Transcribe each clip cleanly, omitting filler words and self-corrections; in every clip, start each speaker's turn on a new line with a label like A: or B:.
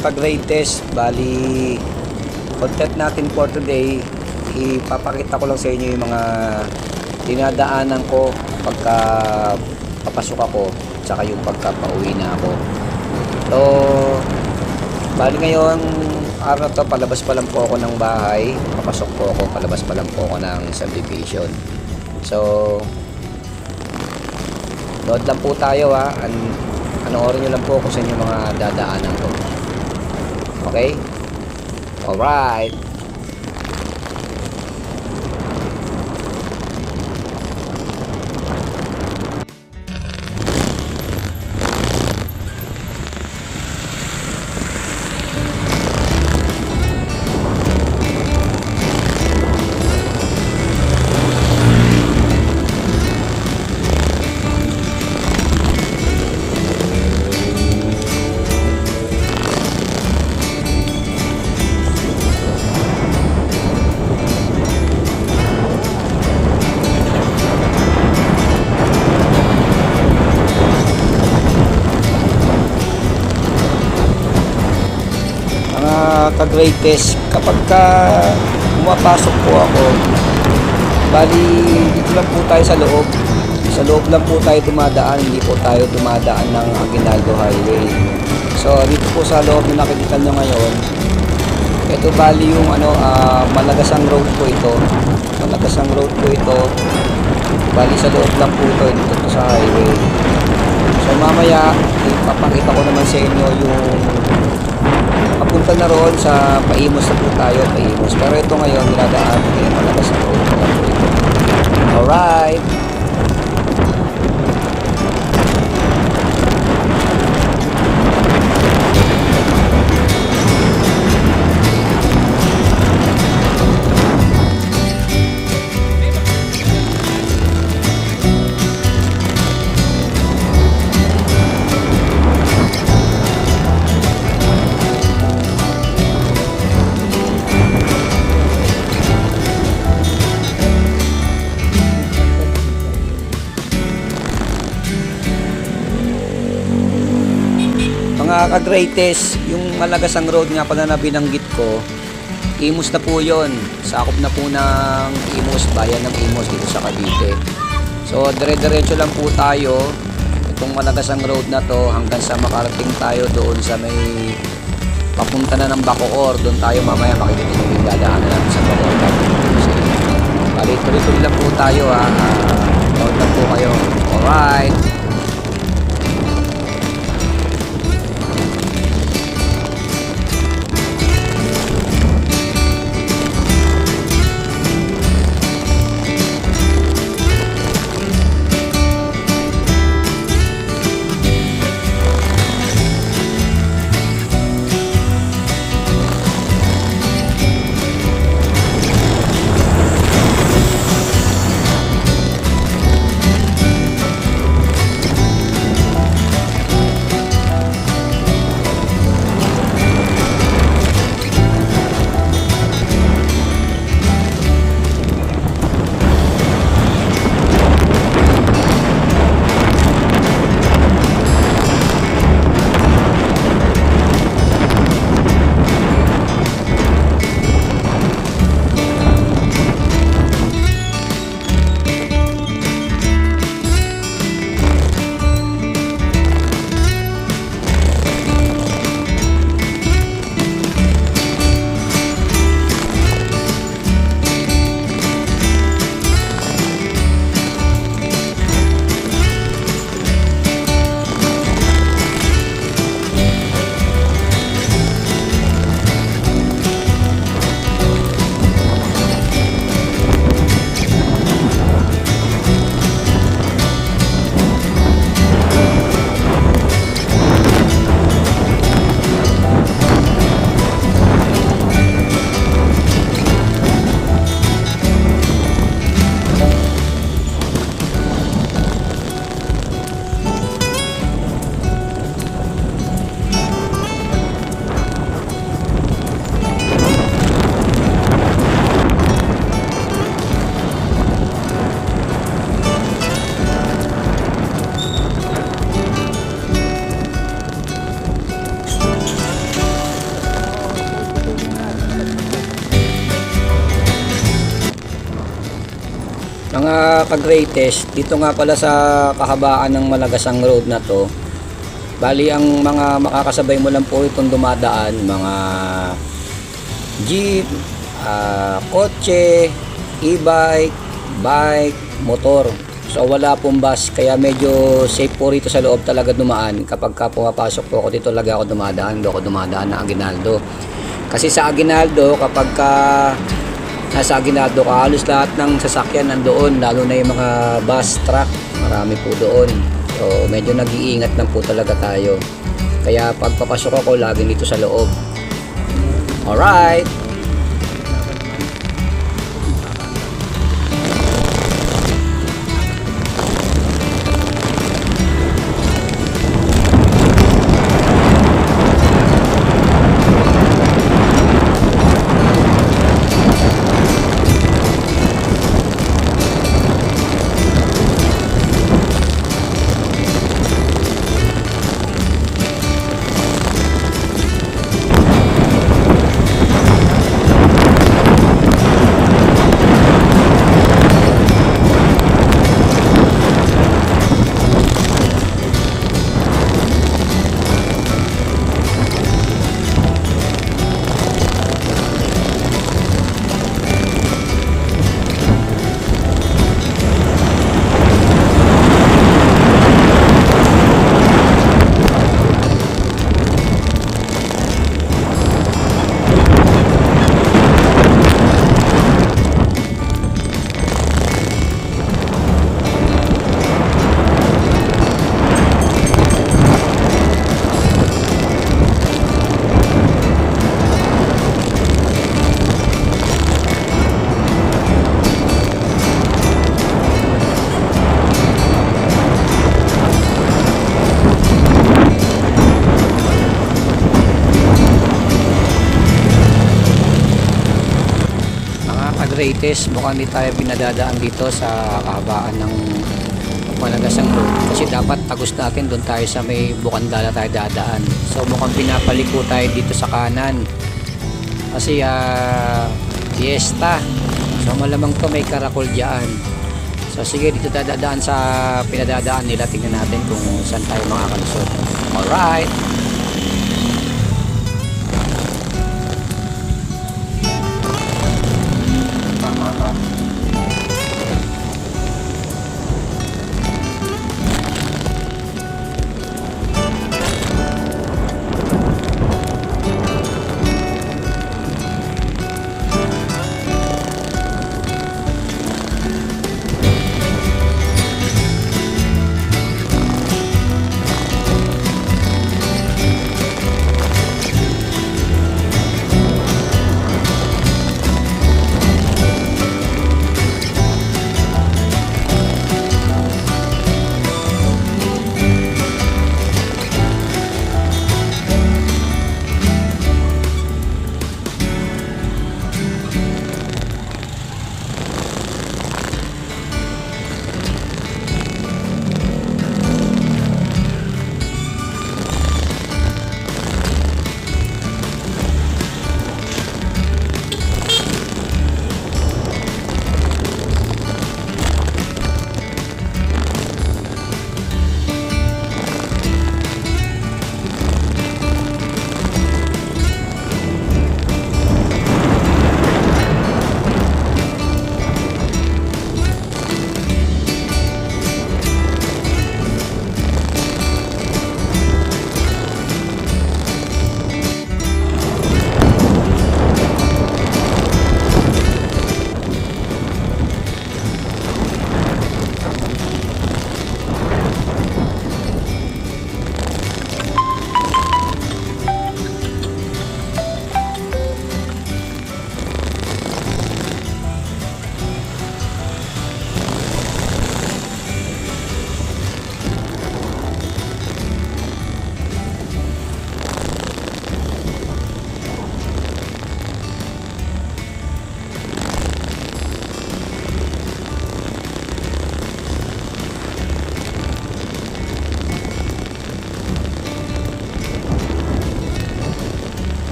A: ka-grade test, bali content natin for today, ipapakita ko lang sa inyo yung mga dinadaanan ko pagka papasok ako, tsaka yung pagka pauwi na ako. So bali ngayon araw na to, palabas pa lang po ako ng bahay, papasok po ako, palabas pa lang po ako ng subdivision. So load lang po tayo ha. Panoorin nyo lang po kung sa inyo mga dadaanan ko. Okay? Alright. Ka-grade test, kapag pumapasok po ako, bali dito lang po tayo sa loob lang po tayo dumadaan, hindi po tayo dumadaan ng Aguinaldo Highway. So dito po sa loob na nakikita nyo ngayon, ito bali yung Malagasang Road po ito, bali sa loob lang po ito, dito po sa highway. So mamaya ipapakita ko naman sa inyo yung papunta na roon sa Paimos na po tayo, Paimos. Pero ito ngayon, niladaan yung Malagasang Road. Alright. Mga ka-greatest, yung Malagasang Road nga pala na binanggit ko, Imus na po yun. Sakop na po ng Imus, bayan ng Imus dito sa Cavite. So dire-diretso lang po tayo itong Malagasang Road na to hanggang sa makarating tayo doon sa may papunta na ng Bacoor. Doon tayo mamaya makikita yung dadaanan natin sa Bacoor. Bali, tuloy-tuloy lang po tayo ha. Load lang po kayo. Alright. Mga ka-greatest, dito nga pala sa kahabaan ng Malagasang Road na to, bali ang mga makakasabay mo lang po itong dumadaan, mga jeep, kotse, e-bike, bike, motor. So wala pong bus, kaya medyo safe po rito sa loob talaga dumaan. Kapag ka pumapasok po ako dito, lagi ako dumadaan, doon ako dumadaan ng Aguinaldo. Kasi sa Aguinaldo, kapag ka nasa Aguinaldo ka, halos lahat ng sasakyan nandoon, lalo na yung mga bus, truck, marami po doon. So medyo nag-iingat lang po talaga tayo. Kaya pag papasok ako, lagi dito sa loob. Alright! Greatest, mukhang hindi tayo pinadadaan dito sa kahabaan ng Malagasang Road kasi dapat tagos natin doon tayo sa may Bukandala tayo dadaan. So mukhang pinapaliko tayo dito sa kanan kasi fiesta, so malamang to may karakol dyan. So sige, dito tayo dadaan sa pinadadaan nila, tingnan natin kung saan tayo makakalusot. Alright.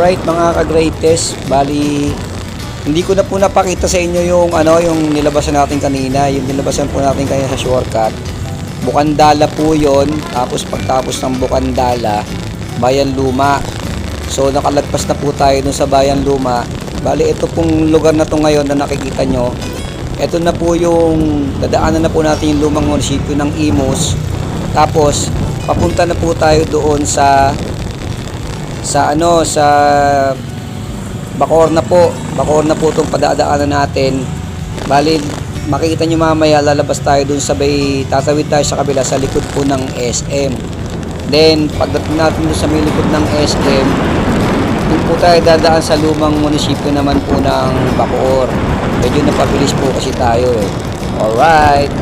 A: Alright mga ka-greatest, bali hindi ko na po napakita sa inyo yung yung nilabasan natin kanina, yung nilabasan po natin kanina sa shortcut. Bukandala po yon, tapos pagtapos ng Bukandala, Bayan Luma. So nakalagpas na po tayo dun sa Bayan Luma. Bali ito pong lugar na to ngayon na nakikita nyo, ito na po yung dadaanan na po natin yung lumang munisipyo ng Imus. Tapos papunta na po tayo doon sa Bacoor na po itong padadaanan natin. Bali makikita nyo mamaya, lalabas tayo dun tatawid tayo sa kabila sa likod po ng SM. Then pagdating natin dun sa may likod ng SM, dun po tayo dadaan sa lumang munisipyo naman po ng Bacoor. Medyo napabilis po kasi tayo eh. Alright.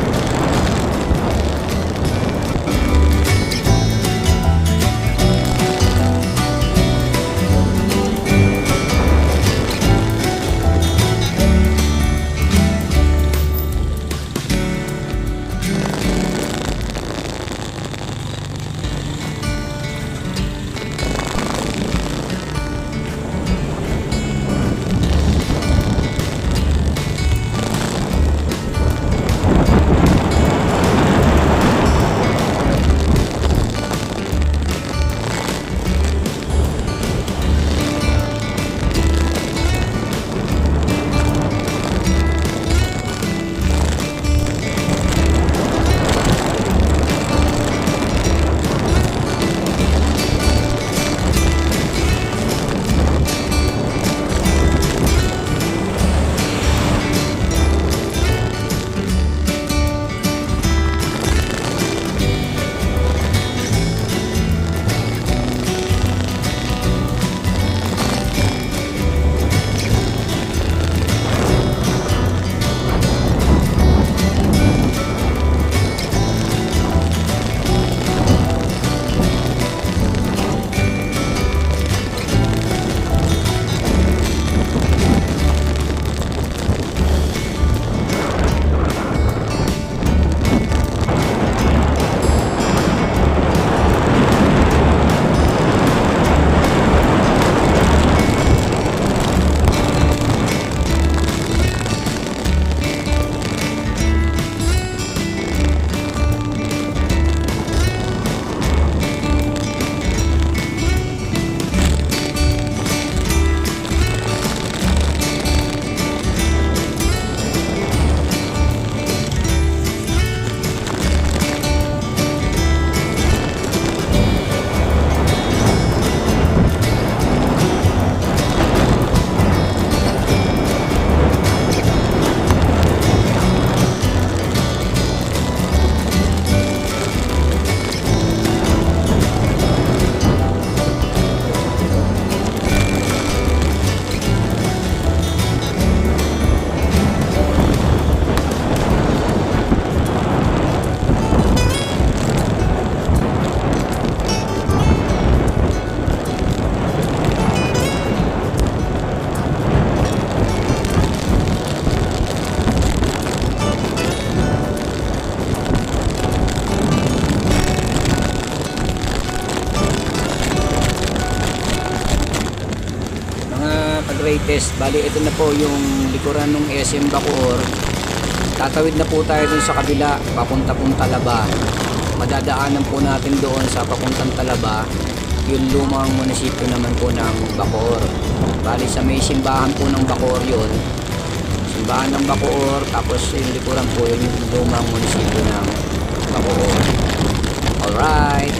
A: Greatest, bali ito na po yung likuran ng SM Bacoor. Tatawid na po tayo dun sa kabila, papunta pong Talaba. Madadaanan po natin doon sa papuntang Talaba yung lumang munisipyo naman po ng Bacoor. Bali sa may simbahan po ng Bacoor yun, simbahan ng Bacoor, tapos yung likuran po yun yung lumang munisipyo ng Bacoor. Alright.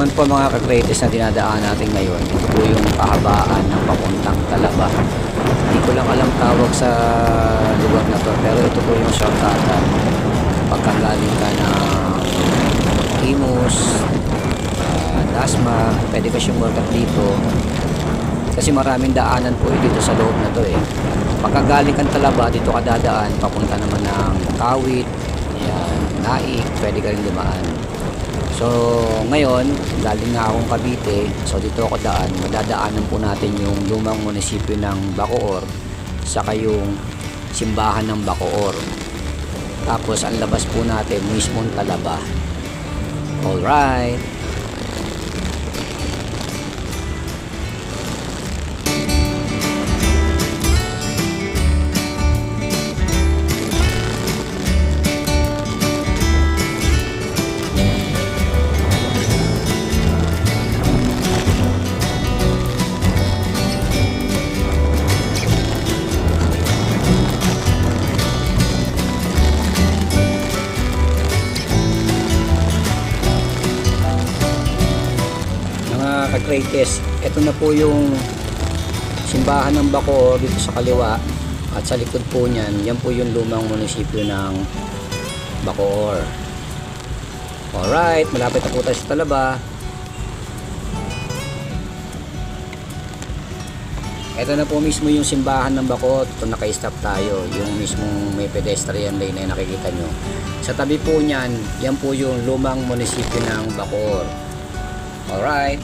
A: naman po mga ka-greatest na dinadaan natin ngayon, ito po yung kahabaan ng papuntang Talaba. Hindi ko lang alam tawag sa lugar na to, pero ito po yung shortcutan pagkagaling ka ng Imus, Dasma. Pwede ka siyang workout dito kasi maraming daanan po dito sa loob na to eh. Pagkagaling kang Talaba, dito ka dadaan papunta naman ng Kawit, yan, Naik, pwede ka rin dumaan. So ngayon galing na akong Cavite, so dito ako daan, madadaanan po natin yung lumang munisipyo ng Bacoor saka yung simbahan ng Bacoor, tapos ang labas po natin mismong Talaba. Alright, ka-greatest, ito na po yung simbahan ng Bacoor dito sa kaliwa, at sa likod po niyan, yan po yung lumang munisipyo ng Bacoor. Alright, malapit na po tayo sa Talaba. Ito na po mismo yung simbahan ng Bacoor. Ito naka-stop tayo, yung mismong may pedestrian lane na nakikita nyo. Sa tabi po niyan, yan po yung lumang munisipyo ng Bacoor. Alright,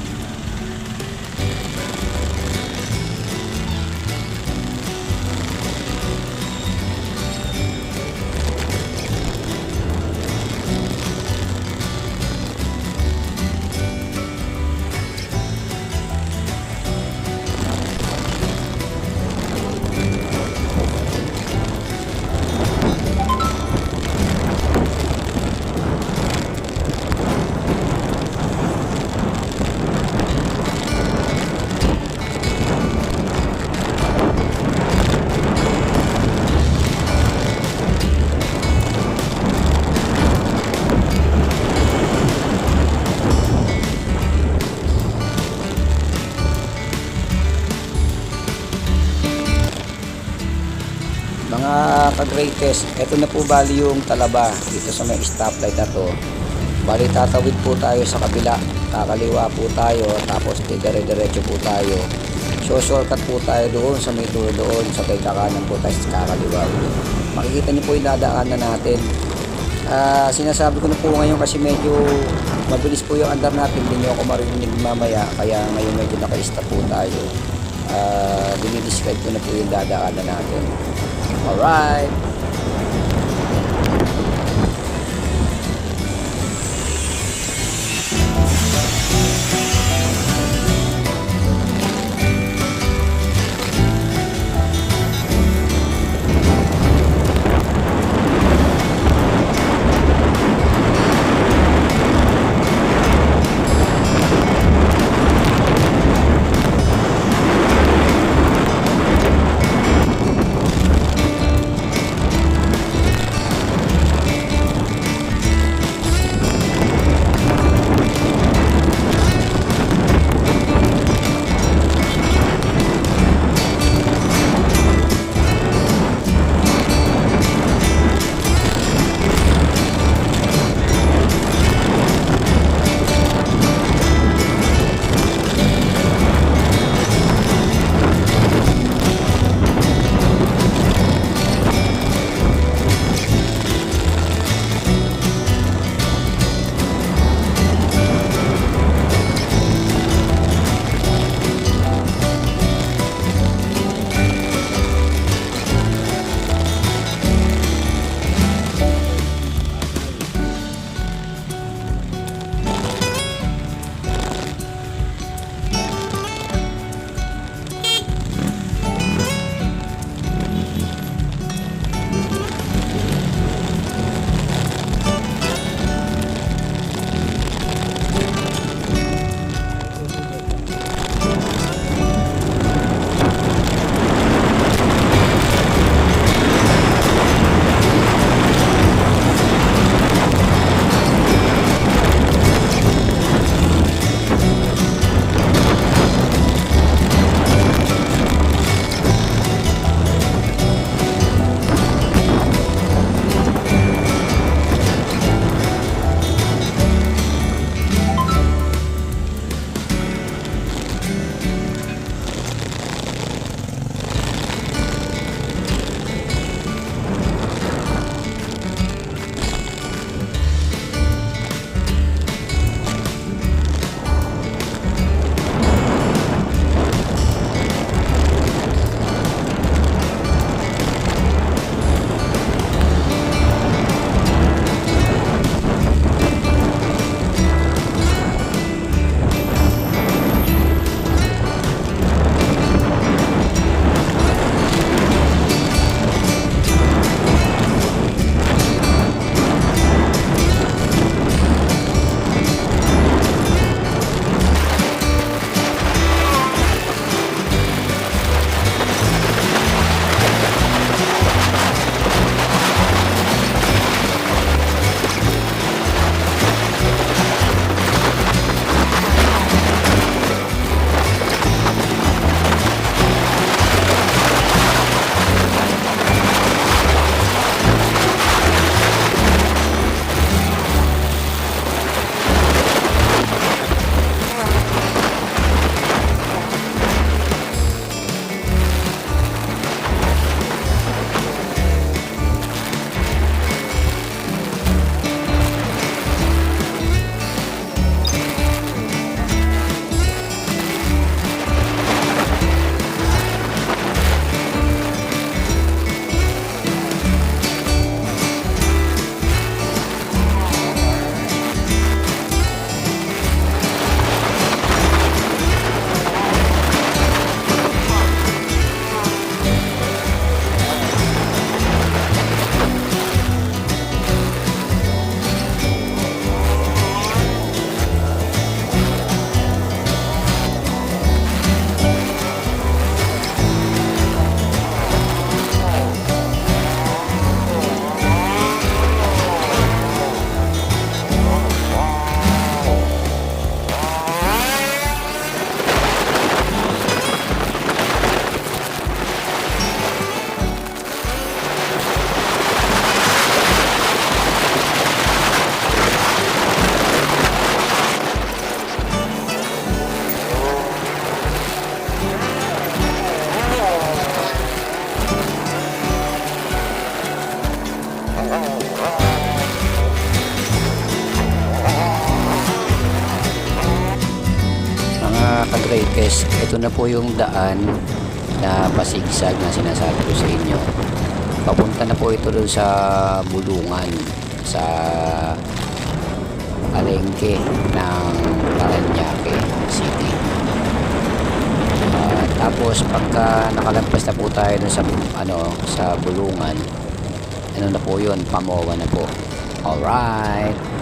A: mga ka-greatest, ito na po bali yung Talaba dito sa may stoplight na to. Bali tatawid po tayo sa kabila, kakaliwa po tayo, tapos dire-diretso po tayo. So shortcut po tayo doon sa may dulo doon, sa may kakanan po tayo sa kakaliwa. Makikita niyo po yung dadaanan natin. Sinasabi ko na po ngayon kasi medyo mabilis po yung andar natin, hindi nyo ako marinig mamaya, kaya ngayon medyo naka-stop po tayo. Dinidescribe ko na po yung dadaanan natin. Alright, ka-greatest, ito na po yung daan na pasigsag na sinasabi ko sa inyo. Papunta na po ito doon sa Bulungan, sa palengke ng Parañaque City. Tapos pagka nakalagpas na po tayo dun sa sa Bulungan, ano na po yun, Pamoa na po. Alright.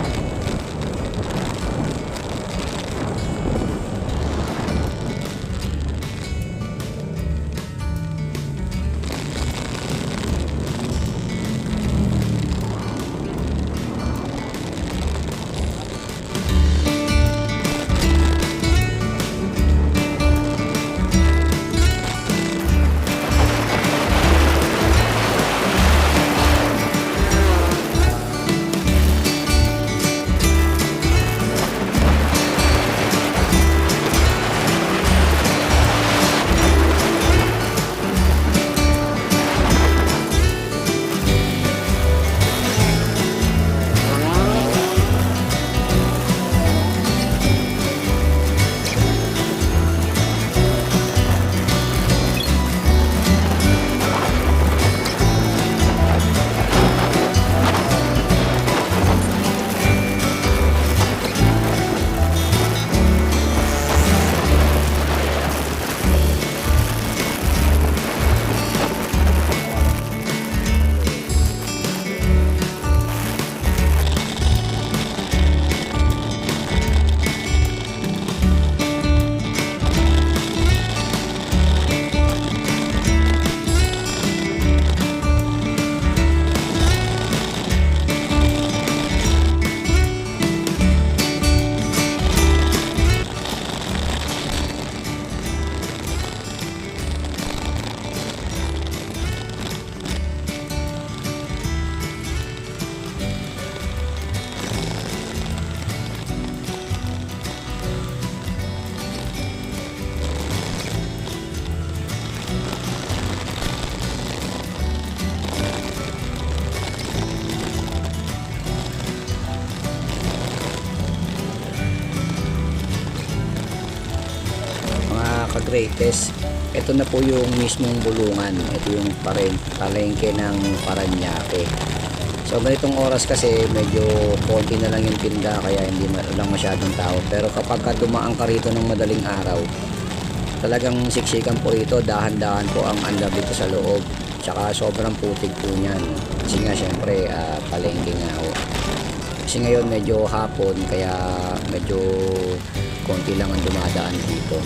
A: Ka-greatest, ito na po yung mismong Bulungan. Ito yung palengke ng Parañaque. So ganitong oras kasi medyo konti na lang yung tinda, kaya hindi lang masyadong tao. Pero kapag dumaan ka rito ng madaling araw, talagang siksikan po rito, dahan-dahan po ang andar dito sa loob. Tsaka sobrang putik po niyan. Kasi nga syempre palengke nga ho. Kasi ngayon medyo hapon, kaya medyo konti lang ang dumadaan dito.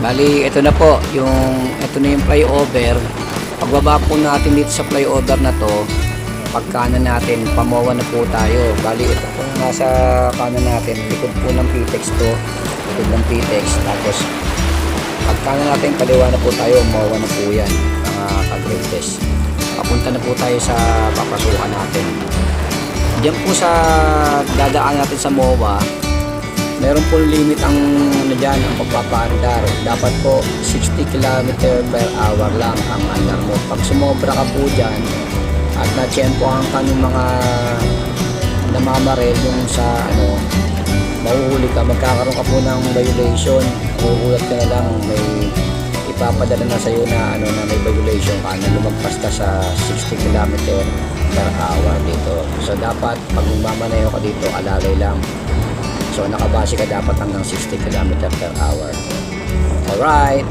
A: Bali, ito na yung flyover. Pagbaba po natin dito sa flyover na to, pagkanan natin, Pamoa na po tayo. Bali, ito po nasa kanan natin, likod po ng PTEX to, likod ng PTEX. Tapos, pagkanan natin, kaliwa na po tayo, Pamoa na po yan, mga ka-greatest. Papunta na po tayo sa papasukan natin. Diyan po sa dadaan natin sa MOA, meron po limit ang dyan, ang pagpapaandar. Dapat po 60 km per hour lang ang andar mo. Pag sumobra ka po dyan at na-tsempohan ka ng mga namamarel yung sa mahuhuli ka, magkakaroon ka po ng violation. Mahuhulat ka na lang, may ipapadala na sa'yo na na may violation ka na lumagpas ka sa 60 km per hour dito. So dapat pag mamanayo ka dito, alalay lang. So nakabase ka dapat hanggang 60 km per hour. Alright.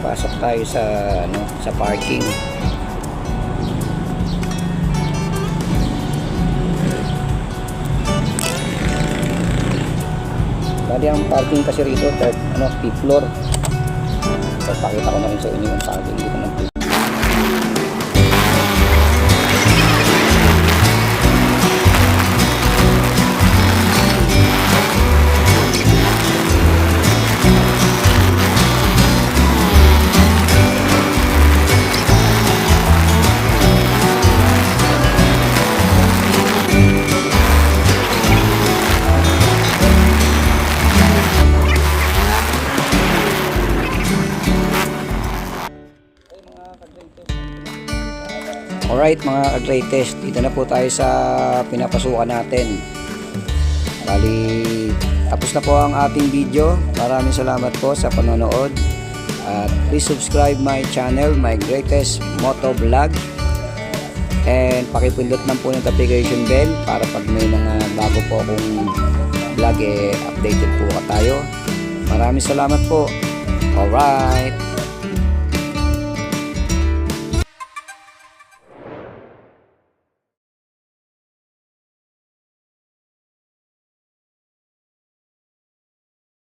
A: pasok tayo sa sa parking. Bali ang parking kasi rito, fifth floor. So, pakita ko na rin sa inyo yung parking dito ng fifth. Alright mga ka-greatest, dito na po tayo sa pinapasukan natin. Bali, tapos na po ang ating video. Maraming salamat po sa panonood. At please subscribe my channel, My Greatest Moto Vlog. And pakipindot lang po ng notification bell para pag may mga bago po akong vlog, updated po tayo. Maraming salamat po. Alright.